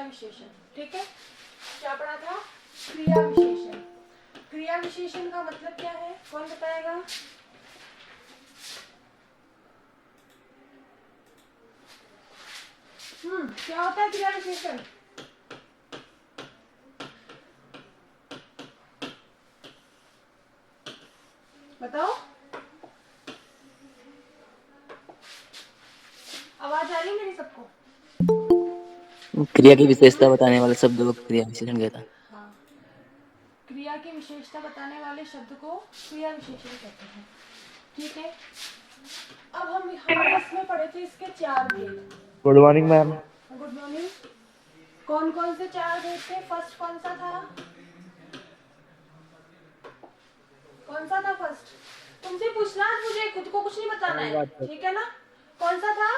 विशेषण। ठीक है, क्या पढ़ा था? क्रिया विशेषण। क्रिया विशेषण का मतलब क्या है, कौन बताएगा? क्या होता है क्रिया विशेषण? बताओ, आवाज आ रही है मेरी सबको? क्रिया की विशेषता बताने वाले शब्द को क्रिया विशेषण कहता है। हाँ, क्रिया की विशेषता बताने वाले शब्द को क्रिया विशेषण कहते हैं। ठीक है, अब हमने इसमें पढ़े थे इसके 4 भेद। Good morning ma'am. Good morning. कौन कौन से 4 भेद थे? फर्स्ट कौन सा था? कौन सा था फर्स्ट? तुमसे पूछना, मुझे खुद को कुछ नहीं बताना है, ठीक है ना? कौन सा था?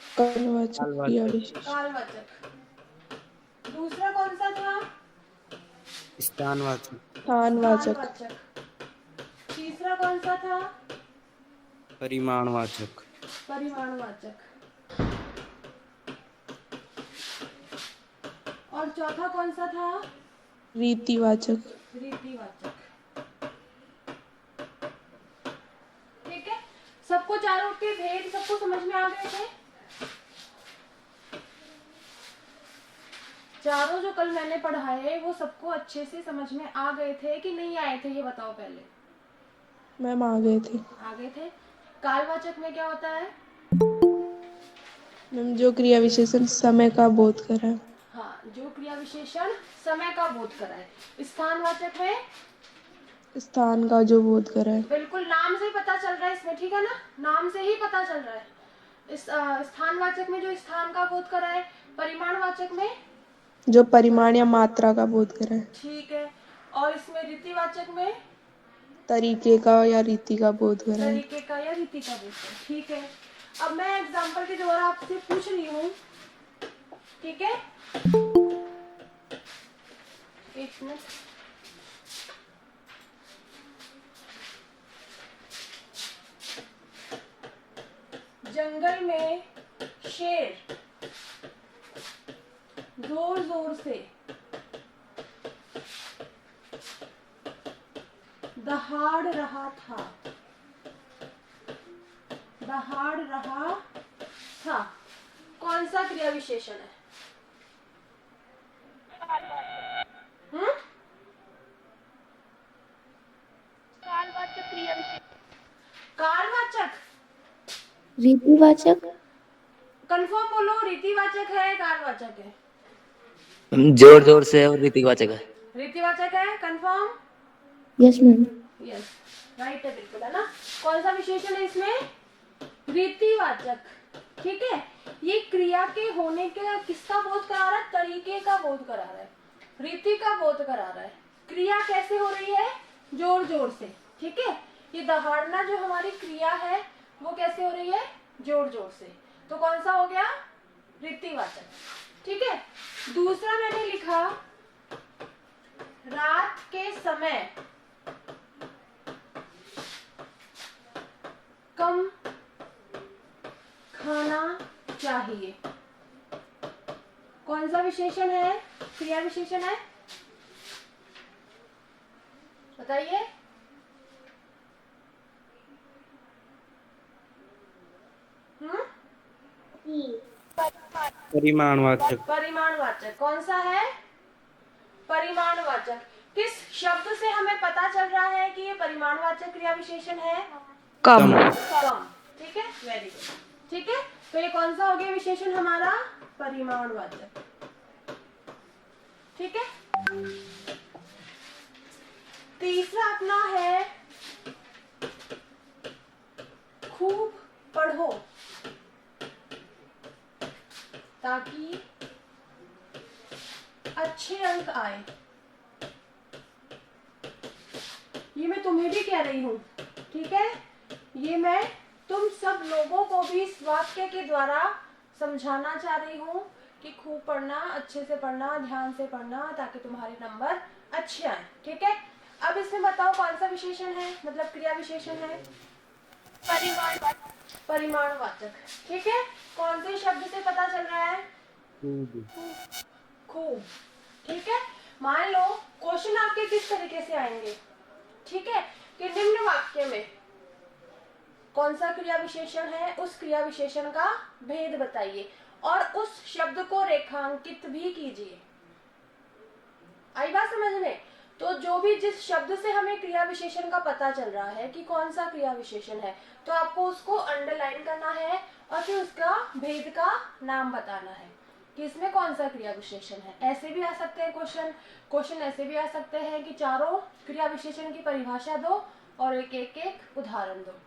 कालवाचक क्रिया विशेषण। कालवाचक। दूसरा कौन सा था? स्थानवाचक। स्थानवाचक। तीसरा कौन सा था? परिमाणवाचक। परिमाणवाचक। और चौथा कौन सा था? रीतिवाचक। रीतिवाचक। ठीक है, सबको चारों के भेद सबको समझ में आ गए थे? चारों जो कल मैंने पढ़ाए वो सबको अच्छे से समझ में आ गए थे कि नहीं आए थे, ये बताओ पहले। मैम आ गए थे। आ गए थे। कालवाचक में क्या होता है? मैम जो क्रिया विशेषण समय का बोध कराए। हाँ, जो क्रिया विशेषण समय का बोध कराए। स्थानवाचक है स्थान का जो बोध कराए। बिल्कुल नाम से ही पता चल रहा है इसमें, ठीक है ना? नाम से ही पता चल रहा है। इस स्थानवाचक में जो स्थान का बोध कराए। परिमाणवाचक में जो परिमाण या मात्रा का बोध कराए। ठीक है, और इसमें रीतिवाचक में तरीके का या रीति का बोध कराए। तरीके का या रीति का बोध कराए। ठीक है, अब मैं एग्जाम्पल के द्वारा आपसे पूछ रही हूँ, ठीक है? एक मिनट। जंगल में शेर जोर जोर से दहाड़ रहा था। दहाड़ रहा था, कौन सा क्रिया विशेषण है? कालवाचक क्रिया विशेषण। कालवाचक। रीतिवाचक। कंफर्म बोलो, रीतिवाचक है कालवाचक है? जोर जोर से और रीतिवाचक है। रीतिवाचक है, confirm? Yes ma'am. Yes, right है, बिल्कुल है ना? कौन सा विशेषण है इसमें? रीतिवाचक। ठीक है, ये क्रिया के होने के किसका बोध करा रहा है? तरीके का बोध करा रहा है, रीति का बोध करा रहा है। क्रिया कैसे हो रही है? जोर जोर से। ठीक है, ये दहाड़ना जो हमारी क्रिया है वो कैसे हो रही है? जोर जोर से। तो कौन सा हो गया? रीतिवाचक। ठीक है, दूसरा मैंने लिखा रात के समय कम खाना चाहिए। कौन सा विशेषण है? क्रिया विशेषण है, बताइए। परिमाणवाचक। परिमाणवाचक। कौन सा है? परिमाणवाचक। किस शब्द से हमें पता चल रहा है कि ये परिमाणवाचक क्रिया विशेषण है? कम। कम। ठीक है, वेरी गुड। ठीक है, तो ये कौन सा हो गया विशेषण हमारा? परिमाणवाचक। ठीक है, तीसरा अपना है खूब पढ़ो ताकि अच्छे अंक आए। ये मैं तुम्हें भी कह रही हूँ, ठीक है? ये मैं तुम सब लोगों को भी इस वाक्य के द्वारा समझाना चाह रही हूँ कि खूब पढ़ना, अच्छे से पढ़ना, ध्यान से पढ़ना, ताकि तुम्हारे नंबर अच्छे आए। ठीक है, अब इसमें बताओ कौन सा विशेषण है, मतलब क्रिया विशेषण है? परिमाणवाचक। ठीक है, कौन से शब्द से पता चल रहा है? खूब। ठीक है, मान लो क्वेश्चन आपके किस तरीके से आएंगे, ठीक है, कि निम्न वाक्य में कौन सा क्रिया विशेषण है, उस क्रिया विशेषण का भेद बताइए और उस शब्द को रेखांकित भी कीजिए। आई बात समझ में? तो जो भी जिस शब्द से हमें क्रिया विशेषण का पता चल रहा है कि कौन सा क्रिया विशेषण है, तो आपको उसको अंडरलाइन करना है और फिर उसका भेद का नाम बताना है कि इसमें कौन सा क्रिया विशेषण है। ऐसे भी आ सकते हैं क्वेश्चन ऐसे भी आ सकते हैं कि चारों क्रिया विशेषण की परिभाषा दो और एक उदाहरण दो।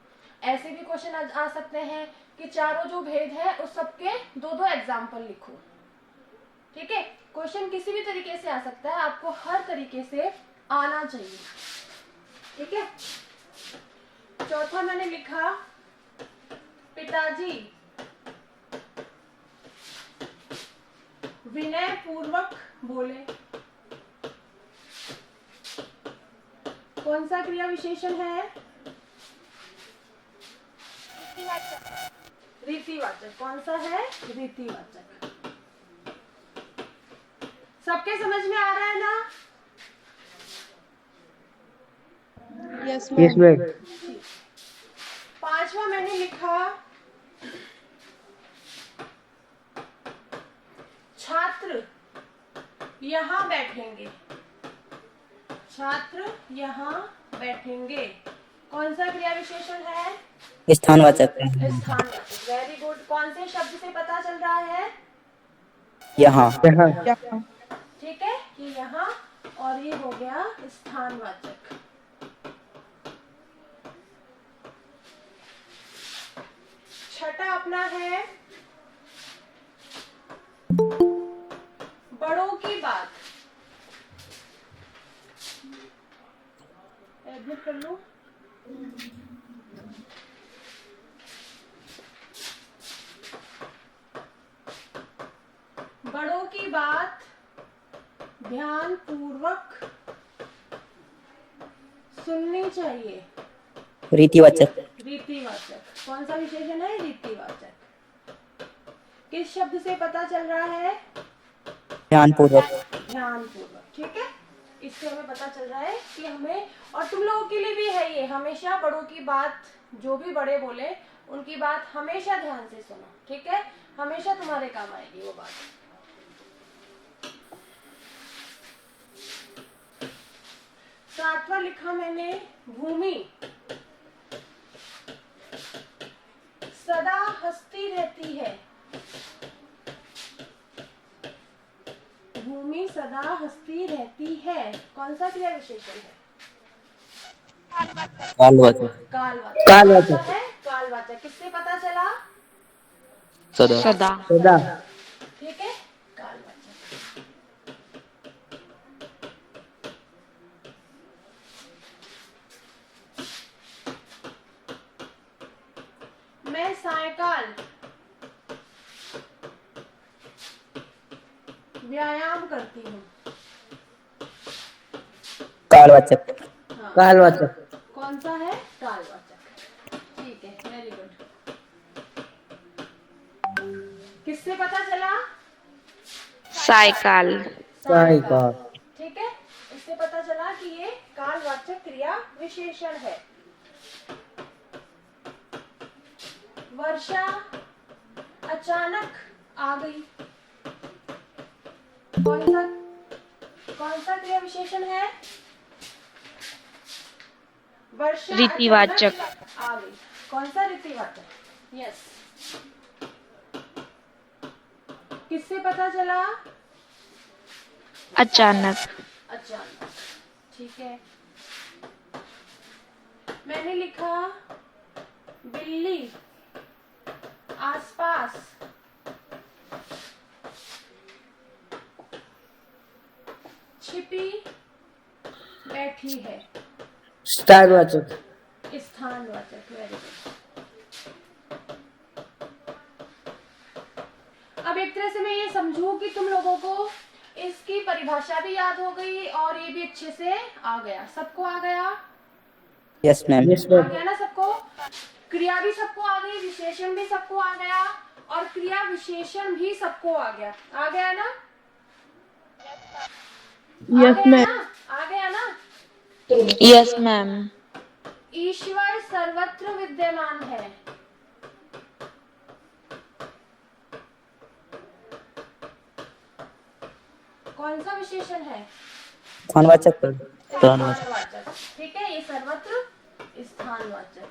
ऐसे भी क्वेश्चन आ सकते हैं कि चारों जो भेद है उस सबके दो दो एग्जाम्पल लिखो। ठीक है, क्वेश्चन किसी भी तरीके से आ सकता है, आपको हर तरीके से आना चाहिए। ठीक है, चौथा मैंने लिखा, पिताजी विनय पूर्वक बोले। कौन सा क्रिया विशेषण है? रीतिवाचक। कौन सा है? रीतिवाचक। सबके समझ में आ रहा है ना? Yes ma'am. पांचवा मैंने लिखा, छात्र यहाँ बैठेंगे। छात्र यहाँ बैठेंगे। कौन सा क्रिया विशेषण है? स्थानवाचक। स्थानवाचक। Very good. कौन से शब्द से पता चल रहा है? यहाँ। यहाँ। ठीक है, कि यहाँ, और ये हो गया स्थानवाचक। छठा अपना है, बड़ों की बात। एडमिट कर लो। बड़ों की बात ध्यान पूर्वक सुननी चाहिए। रीतिवाचक। रीतिवाचक। कौन सा विशेषण है? रीतिवाचक। किस शब्द से पता चल रहा है? ध्यानपूर्वक। ध्यानपूर्वक। ठीक है, इससे हमें पता चल रहा है कि हमें, और तुम लोगों के लिए भी है ये, हमेशा बड़ों की बात, जो भी बड़े बोले उनकी बात हमेशा ध्यान से सुनो। ठीक है, हमेशा तुम्हारे काम आएगी वो बात। सातवां लिखा मैंने, भूमि सदा हंसती रहती है। भूमि सदा हंसती रहती है। कौन सा क्रिया विशेषण है? कालवाचक। कालवाचक है। कालवाचक। किससे पता चला? सदा। ठीक है, कालवाचक। मैं सायकाल व्यायाम करती हूँ। कालवाचक। हाँ। कालवाचक। कौन सा है? कालवाचक। ठीक है, वेरी गुड। किससे पता चला? साइकिल। ठीक है, इससे पता चला कि ये कालवाचक क्रिया विशेषण है। वर्षा अचानक आ गई। कौन सा क्रिया विशेषण है? वर्षा रीतिवाचक। अचानक आ गई। कौन सा? रीतिवाचक। यस। किससे पता चला? अचानक। अचानक। ठीक है, मैंने लिखा, बिल्ली आसपास छिपी बैठी है। स्थानवाचक। स्थानवाचक। Very good. अब एक तरह से मैं ये समझू कि तुम लोगों को इसकी परिभाषा भी याद हो गई और ये भी अच्छे से आ गया। सबको आ गया? Yes ma'am. आ गया ना सबको? क्रिया भी सबको आ गई, विशेषण भी सबको आ गया, और क्रिया विशेषण भी सबको आ गया ना? Yes ma'am. आ गया ना? Yes ma'am. ईश्वर सर्वत्र विद्यमान है। कौन सा विशेषण है? स्थानवाचक। स्थानवाचक। ठीक है, ये सर्वत्र स्थानवाचक।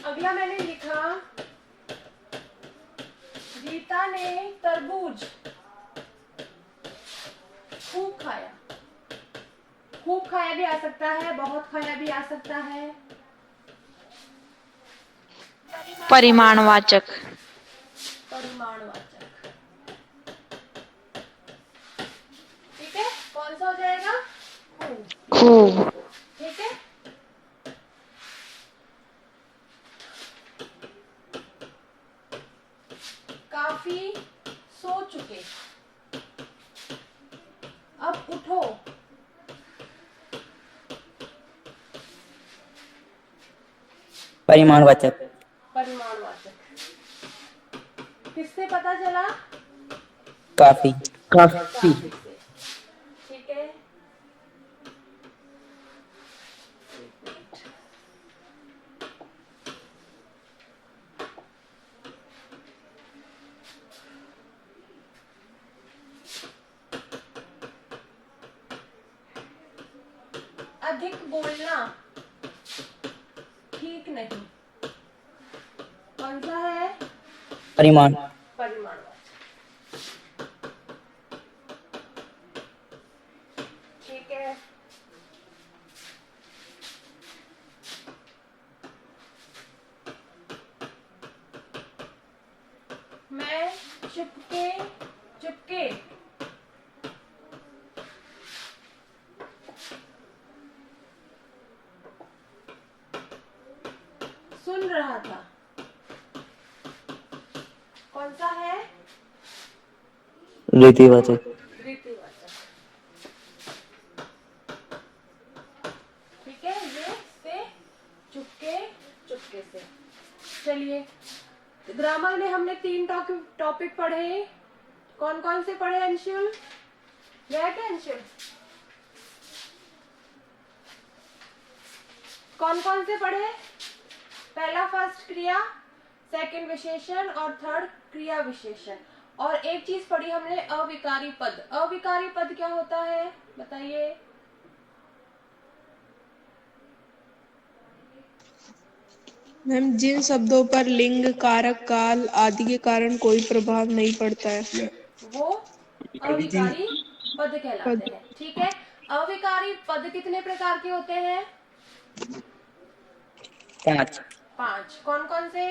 अगला मैंने लिखा, रीता ने तरबूज खूब खाया। खूब खाया भी आ सकता है, बहुत खाया भी आ सकता है। परिमाणवाचक। परिमाणवाचक। ठीक है, कौन सा हो जाएगा? खूब। ठीक है, काफी सो चुके, अब उठो। परिमाणवाचक। परिमाणवाचक। किससे पता चला? काफी। काफी से। ठीक है, अधिक बोलना ठीक नहीं। कौन सा है? परिमाण। परिमाणवाचक। ठीक है, मैं चुपके चुपके सुन रहा था। कौन सा है? रीतिवाचक। रीतिवाचक। ठीक है, ये से चुपके चुपके से। चलिए, ग्रामर में हमने 3 टॉपिक पढ़े। कौन कौन से पढ़े अंशुल? गया क्या अंशुल? कौन कौन से पढ़े? पहला फर्स्ट क्रिया, सेकंड विशेषण और थर्ड क्रिया विशेषण। और एक चीज पढ़ी हमने, अविकारी पद। अविकारी पद क्या होता है बताइए? मैम, जिन शब्दों पर लिंग, कारक, काल आदि के कारण कोई प्रभाव नहीं पड़ता है, वो अविकारी पद कहलाते हैं। ठीक है, अविकारी पद कितने प्रकार के होते हैं? 5। 5। कौन कौन से?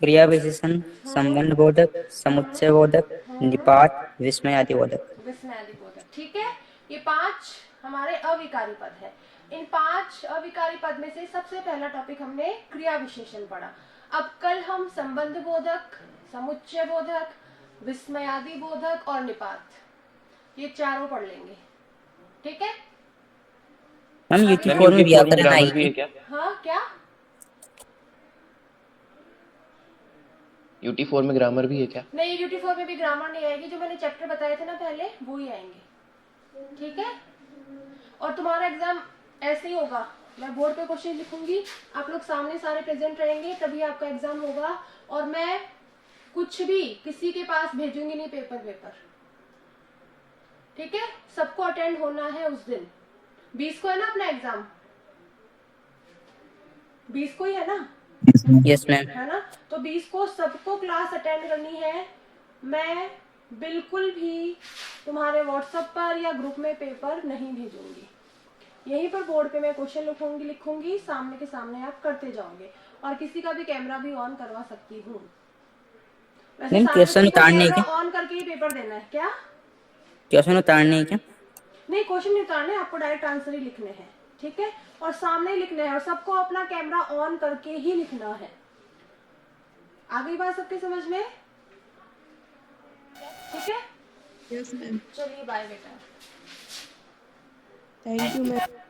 क्रिया विशेषण, संबंध बोधक, समुच्चय बोधक, निपात, विस्मयादि बोधक। विस्मयादि बोधक। ठीक है, ये 5 हमारे अविकारी पद है। इन 5 अविकारी पद में से सबसे पहला टॉपिक हमने क्रिया विशेषण पढ़ा। अब कल हम संबंध बोधक, समुच्चय बोधक, विस्मयादि बोधक और निपात, ये चारों पढ़ लेंगे। ठीक है, मैम यूटी4 में व्याकरण आएगी क्या? हाँ क्या? यूटी4 में ग्रामर भी है क्या? नहीं, यूटी4 में भी ग्रामर नहीं आएगी। जो मैंने चैप्टर बताए थे ना पहले, वो ही आएंगे। ठीक है, और तुम्हारा एग्जाम ऐसे ही होगा। मैं बोर्ड पे क्वेश्चन लिखूंगी, आप लोग सामने सारे प्रेजेंट रहेंगे, तभी आपका एग्जाम होगा। और मैं कुछ भी किसी के पास भेजूंगी नहीं पेपर। ठीक है, सबको अटेंड होना है उस दिन। 20 को है ना अपना एग्जाम? 20 को ही है ना? Yes ma'am. है ना? तो 20 को सबको क्लास अटेंड करनी है। मैं बिल्कुल भी तुम्हारे व्हाट्सएप पर या ग्रुप में पेपर नहीं भेजूंगी। यहीं पर बोर्ड पे मैं क्वेश्चन लिखूंगी, सामने के सामने आप करते जाओगे। और किसी का भी कैमरा भी ऑन करवा सकती हूँ। वैसे क्वेश्चन उतारने कैमरा ऑन करके ही पेपर देना है क्या? क्वेश्चन उतारने है क्या? नहीं, क्वेश्चन नहीं उतारने, आपको डायरेक्ट आंसर ही लिखने हैं। ठीक है, और सामने ही लिखना है, और सबको अपना कैमरा ऑन करके ही लिखना है। आ गई बात सबके समझ में? ठीक है, यस मैम। चलिए बाय बेटा। Thank you ma'am.